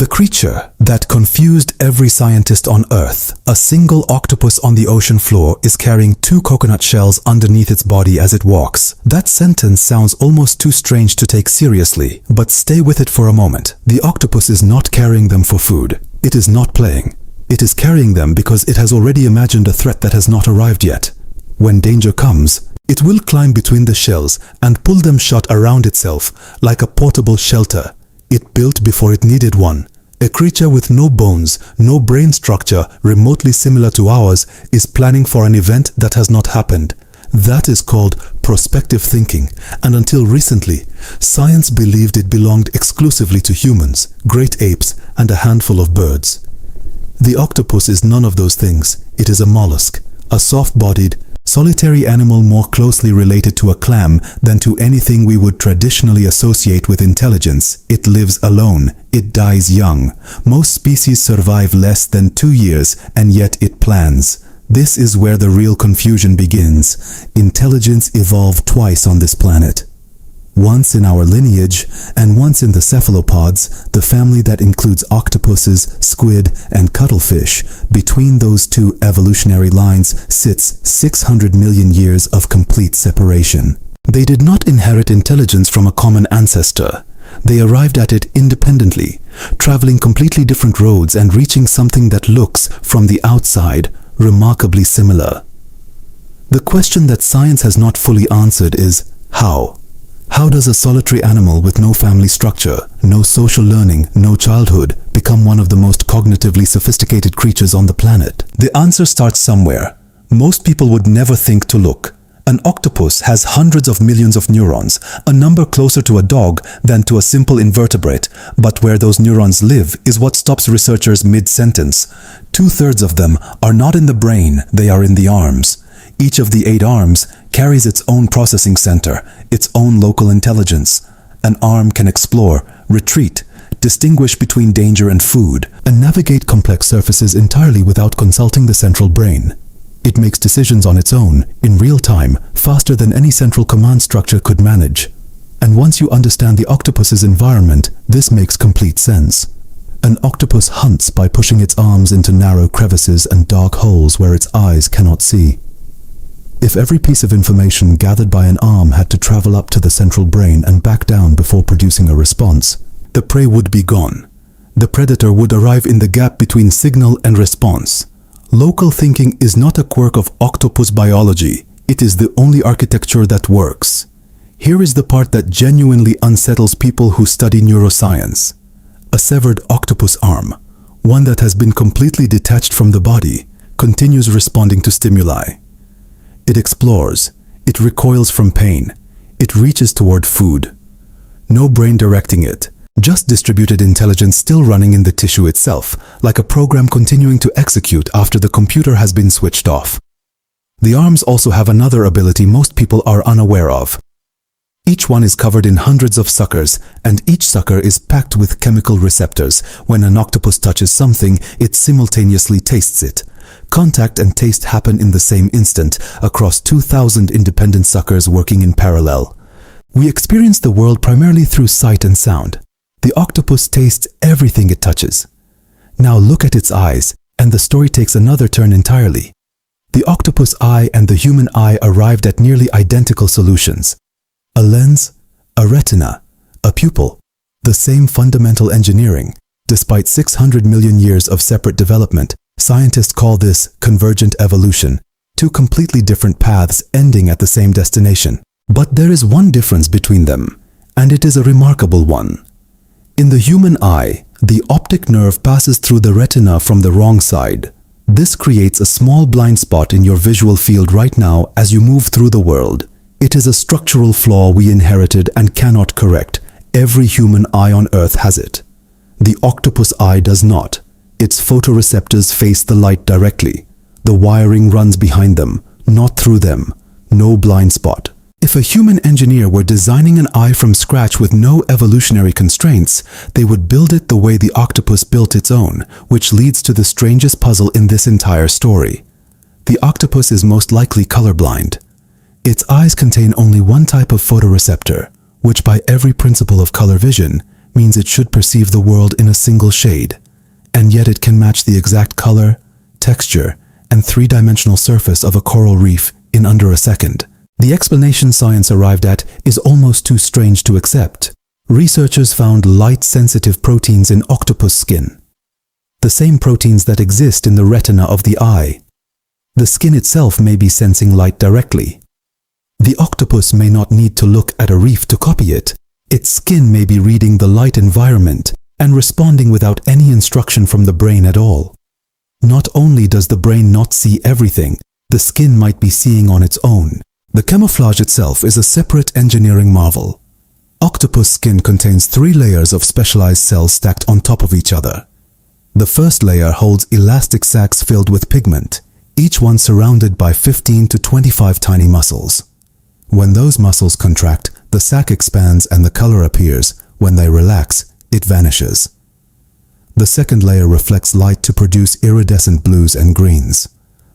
The creature that confused every scientist on Earth, a single octopus on the ocean floor, is carrying 2 coconut shells underneath its body as it walks. That sentence sounds almost too strange to take seriously, but stay with it for a moment. The octopus is not carrying them for food. It is not playing. It is carrying them because it has already imagined a threat that has not arrived yet. When danger comes, it will climb between the shells and pull them shut around itself like a portable shelter it built before it needed one. A creature with no bones, no brain structure remotely similar to ours is planning for an event that has not happened. That is called prospective thinking, and until recently, science believed it belonged exclusively to humans, great apes, and a handful of birds. The octopus is none of those things. It is a mollusk, a soft-bodied, solitary animal more closely related to a clam than to anything we would traditionally associate with intelligence. It lives alone. It dies young. Most species survive less than 2 years, and yet it plans. This is where the real confusion begins. Intelligence evolved twice on this planet. Once in our lineage, and once in the cephalopods, the family that includes octopuses, squid, and cuttlefish. Between those 2 evolutionary lines sits 600 million years of complete separation. They did not inherit intelligence from a common ancestor. They arrived at it independently, traveling completely different roads and reaching something that looks, from the outside, remarkably similar. The question that science has not fully answered is, how? How does a solitary animal with no family structure, no social learning, no childhood, become one of the most cognitively sophisticated creatures on the planet? The answer starts somewhere. Most people would never think to look. An octopus has hundreds of millions of neurons, a number closer to a dog than to a simple invertebrate, but where those neurons live is what stops researchers mid-sentence. 2/3 of them are not in the brain, they are in the arms. Each of the 8 arms carries its own processing center, its own local intelligence. An arm can explore, retreat, distinguish between danger and food, and navigate complex surfaces entirely without consulting the central brain. It makes decisions on its own, in real time, faster than any central command structure could manage. And once you understand the octopus's environment, this makes complete sense. An octopus hunts by pushing its arms into narrow crevices and dark holes where its eyes cannot see. If every piece of information gathered by an arm had to travel up to the central brain and back down before producing a response, the prey would be gone. The predator would arrive in the gap between signal and response. Local thinking is not a quirk of octopus biology. It is the only architecture that works. Here is the part that genuinely unsettles people who study neuroscience. A severed octopus arm, one that has been completely detached from the body, continues responding to stimuli. It explores, it recoils from pain, it reaches toward food. No brain directing it, just distributed intelligence still running in the tissue itself, like a program continuing to execute after the computer has been switched off. The arms also have another ability most people are unaware of. Each one is covered in hundreds of suckers, and each sucker is packed with chemical receptors. When an octopus touches something, it simultaneously tastes it. Contact and taste happen in the same instant, across 2,000 independent suckers working in parallel. We experience the world primarily through sight and sound. The octopus tastes everything it touches. Now look at its eyes, and the story takes another turn entirely. The octopus eye and the human eye arrived at nearly identical solutions. A lens, a retina, a pupil, the same fundamental engineering. Despite 600 million years of separate development, scientists call this convergent evolution, 2 completely different paths ending at the same destination. But there is one difference between them, and it is a remarkable one. In the human eye, the optic nerve passes through the retina from the wrong side. This creates a small blind spot in your visual field right now as you move through the world. It is a structural flaw we inherited and cannot correct. Every human eye on Earth has it. The octopus eye does not. Its photoreceptors face the light directly. The wiring runs behind them, not through them. No blind spot. If a human engineer were designing an eye from scratch with no evolutionary constraints, they would build it the way the octopus built its own, which leads to the strangest puzzle in this entire story. The octopus is most likely colorblind. Its eyes contain only one type of photoreceptor, which by every principle of color vision means it should perceive the world in a single shade, and yet it can match the exact color, texture, and three-dimensional surface of a coral reef in under a second. The explanation science arrived at is almost too strange to accept. Researchers found light-sensitive proteins in octopus skin, the same proteins that exist in the retina of the eye. The skin itself may be sensing light directly. The octopus may not need to look at a reef to copy it. Its skin may be reading the light environment and responding without any instruction from the brain at all. Not only does the brain not see everything, the skin might be seeing on its own. The camouflage itself is a separate engineering marvel. Octopus skin contains 3 layers of specialized cells stacked on top of each other. The first layer holds elastic sacs filled with pigment, each one surrounded by 15 to 25 tiny muscles. When those muscles contract, the sac expands and the color appears. When they relax, it vanishes. The second layer reflects light to produce iridescent blues and greens.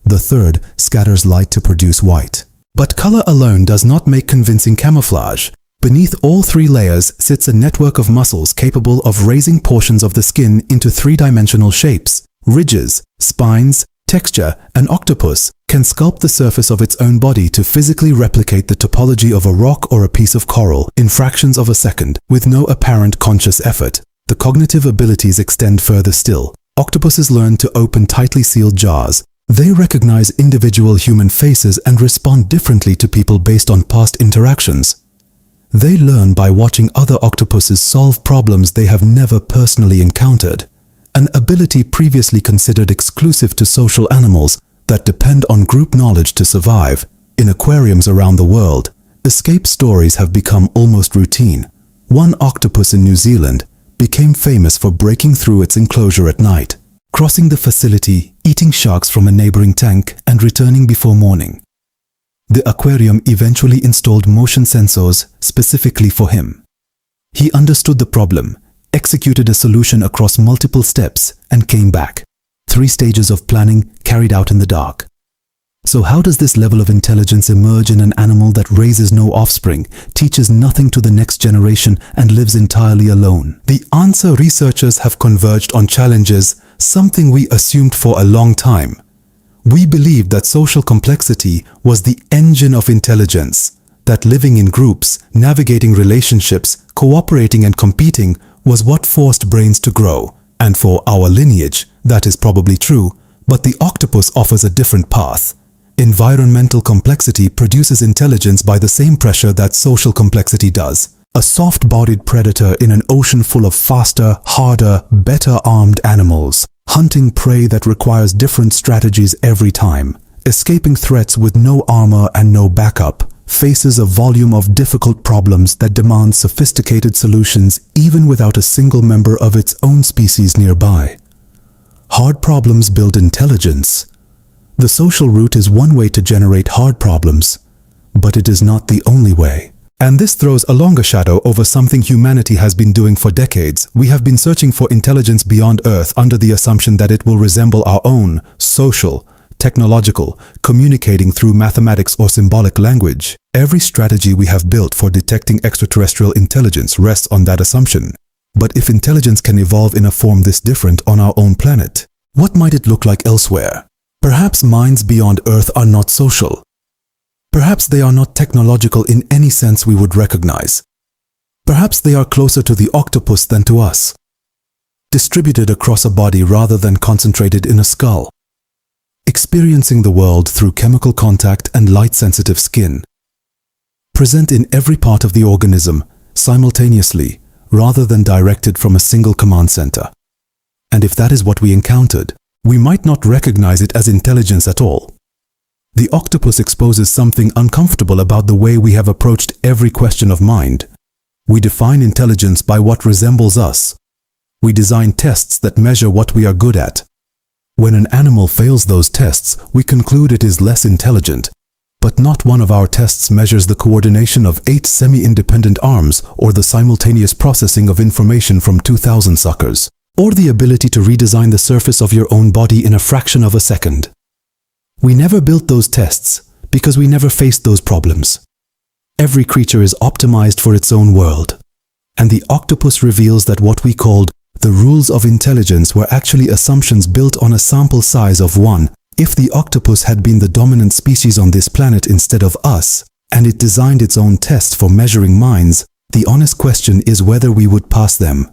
The third scatters light to produce white. But color alone does not make convincing camouflage. Beneath all 3 layers sits a network of muscles capable of raising portions of the skin into 3-dimensional shapes, ridges, spines, texture. An octopus can sculpt the surface of its own body to physically replicate the topology of a rock or a piece of coral in fractions of a second with no apparent conscious effort. The cognitive abilities extend further still. Octopuses learn to open tightly sealed jars. They recognize individual human faces and respond differently to people based on past interactions. They learn by watching other octopuses solve problems they have never personally encountered, an ability previously considered exclusive to social animals that depend on group knowledge to survive. In aquariums around the world, escape stories have become almost routine. One octopus in New Zealand became famous for breaking through its enclosure at night, crossing the facility, eating sharks from a neighboring tank, and returning before morning. The aquarium eventually installed motion sensors specifically for him. He understood the problem, executed a solution across multiple steps, and came back. 3 stages of planning carried out in the dark. So how does this level of intelligence emerge in an animal that raises no offspring, teaches nothing to the next generation, and lives entirely alone? The answer: researchers have converged on challenges, something we assumed for a long time. We believed that social complexity was the engine of intelligence, that living in groups, navigating relationships, cooperating and competing was what forced brains to grow. And for our lineage, that is probably true, but the octopus offers a different path. Environmental complexity produces intelligence by the same pressure that social complexity does. A soft-bodied predator in an ocean full of faster, harder, better-armed animals, hunting prey that requires different strategies every time, escaping threats with no armor and no backup, faces a volume of difficult problems that demand sophisticated solutions even without a single member of its own species nearby. Hard problems build intelligence. The social route is one way to generate hard problems, but it is not the only way. And this throws a longer shadow over something humanity has been doing for decades. We have been searching for intelligence beyond Earth under the assumption that it will resemble our own, social, technological, communicating through mathematics or symbolic language. Every strategy we have built for detecting extraterrestrial intelligence rests on that assumption. But if intelligence can evolve in a form this different on our own planet, what might it look like elsewhere? Perhaps minds beyond Earth are not social. Perhaps they are not technological in any sense we would recognize. Perhaps they are closer to the octopus than to us, distributed across a body rather than concentrated in a skull, experiencing the world through chemical contact and light-sensitive skin, present in every part of the organism simultaneously rather than directed from a single command center. And if that is what we encountered, we might not recognize it as intelligence at all. The octopus exposes something uncomfortable about the way we have approached every question of mind. We define intelligence by what resembles us. We design tests that measure what we are good at. When an animal fails those tests, we conclude it is less intelligent. But not one of our tests measures the coordination of 8 semi-independent arms or the simultaneous processing of information from 2,000 suckers, or the ability to redesign the surface of your own body in a fraction of a second. We never built those tests because we never faced those problems. Every creature is optimized for its own world. And the octopus reveals that what we called the rules of intelligence were actually assumptions built on a sample size of 1. If the octopus had been the dominant species on this planet instead of us, and it designed its own tests for measuring minds, the honest question is whether we would pass them.